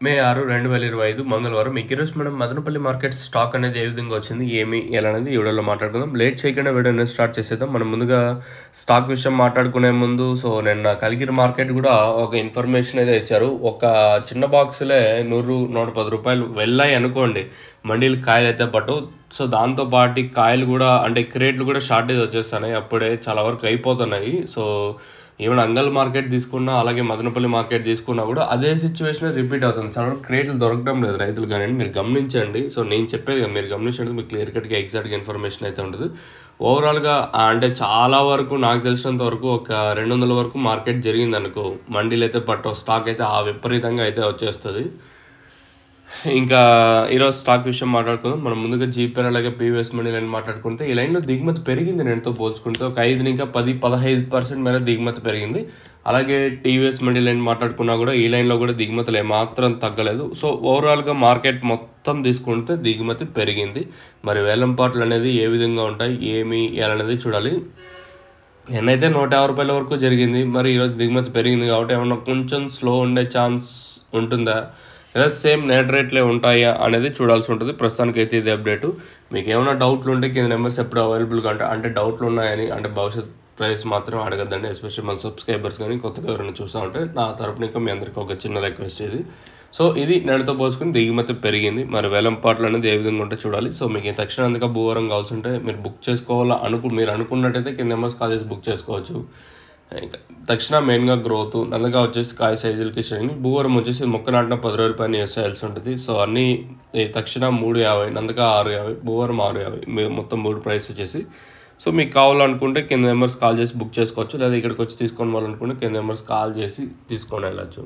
మే 6, 2025 మంగళవారం. మీకు ఈరోజు మనం మదనపల్లి మార్కెట్ స్టాక్ అనేది ఏ విధంగా వచ్చింది, ఏమి, ఎలా అనేది ఈ వీడియోలో మాట్లాడుకుందాం. లేట్ చేయకుండా వీడియోని స్టార్ట్ చేసేద్దాం. మనం ముందుగా స్టాక్ విషయం మాట్లాడుకునే ముందు నిన్న కలిగిరి మార్కెట్ కూడా ఒక ఇన్ఫర్మేషన్ అయితే ఇచ్చారు. ఒక చిన్న బాక్సులే 100, 110 రూపాయలు వెళ్ళాయి అనుకోండి. మండీలు కాయలు అయితే పట్టు. దాంతో పాటు కాయలు కూడా అంటే క్రేట్లు కూడా షార్టేజ్ వచ్చేస్తున్నాయి. అప్పుడే చాలా వరకు అయిపోతున్నాయి. ఈవెన్ అంగల్ మార్కెట్ తీసుకున్నా, అలాగే మదనపల్లి మార్కెట్ తీసుకున్నా కూడా అదే సిచ్యువేషన్ రిపీట్ అవుతుంది. చాలా వరకు క్రేట్లు దొరకడం లేదు రైతులు కానీ. మీరు గమనించండి. నేను చెప్పేది మీరు గమనించండి, మీకు క్లియర్ కట్గా ఎగ్జాక్ట్గా ఇన్ఫర్మేషన్ అయితే ఉంటుంది. ఓవరాల్గా అంటే చాలా వరకు నాకు తెలిసినంత వరకు ఒక 200 వరకు మార్కెట్ జరిగింది అనుకో, మండీలు అయితే పట్టో, స్టాక్ అయితే ఆ విపరీతంగా అయితే వచ్చేస్తుంది. ఇంకా ఈరోజు స్టాక్ విషయం మాట్లాడుకుందాం. మనం ముందుగా జీపీఎన్ అలాగే పీవీఎస్ మండీ లైన్ మాట్లాడుకుంటే, ఈ లైన్లో దిగుమతి పెరిగింది నేనుతో పోల్చుకుంటే. ఒక 5 ఇంకా 10-15% మేర దిగుమతి పెరిగింది. అలాగే టీవీఎస్ మండీ లైన్ మాట్లాడుకున్నా కూడా ఈ లైన్లో కూడా దిగుమతులు ఏమాత్రం తగ్గలేదు. ఓవరాల్గా మార్కెట్ మొత్తం తీసుకుంటే దిగుమతి పెరిగింది. మరి వేలంపాట్లు అనేది ఏ విధంగా ఉంటాయి, ఏమి అనేది చూడాలి. నేనైతే 150 రూపాయల వరకు జరిగింది. మరి ఈరోజు దిగుమతి పెరిగింది కాబట్టి ఏమన్నా కొంచెం స్లో ఉండే ఛాన్స్ ఉంటుందా, లేదా సేమ్ నెట్ రేట్లే ఉంటాయా అనేది చూడాల్సి ఉంటుంది. ప్రస్తుతానికైతే ఇది అప్డేటు. మీకు ఏమైనా డౌట్లు ఉంటే కింద నెంబర్స్ ఎప్పుడు అవైలబుల్గా అంటే డౌట్లు ఉన్నాయని, అంటే భవిష్యత్ ప్రైస్ మాత్రం అడగద్దండి. ఎస్పెషల్లీ మన సబ్స్క్రైబర్స్ కానీ కొత్తగా ఎవరైనా చూస్తూ ఉంటే నా తరపున ఇంకా మీ అందరికీ ఒక చిన్న రిక్వెస్ట్ ఇది. ఇది నేడుతో పోల్చుకుని దిగుమతి పెరిగింది. మరి వేలంపాట్లు అనేది ఏ విధంగా ఉంటే చూడాలి. మీకు తక్షణంగా భూవరం కావాల్సి ఉంటే మీరు బుక్ చేసుకోవాలా మీరు అనుకున్నట్టయితే కింద నెంబర్స్ కాల్ చేసి బుక్ చేసుకోవచ్చు. ఇంకా దక్షిణ మెయిన్గా గ్రోత్, నందగా వచ్చేసి కాయ సైజులకి శ్రేణి, భూవరం వచ్చేసి మొక్క నాటిన 10 రోజుల పైన వేసేయాల్సి ఉంటుంది. అన్నీ దక్షిణ 350, నందగా 650, భూవరం 650, మొత్తం 3 ప్రైస్ వచ్చేసి. మీకు కావాలనుకుంటే కింద నెంబర్స్ కాల్ చేసి బుక్ చేసుకోవచ్చు, లేదా ఇక్కడికి వచ్చి తీసుకొని వాళ్ళనుకుంటే కింద నెంబర్స్ కాల్ చేసి తీసుకొని వెళ్ళచ్చు.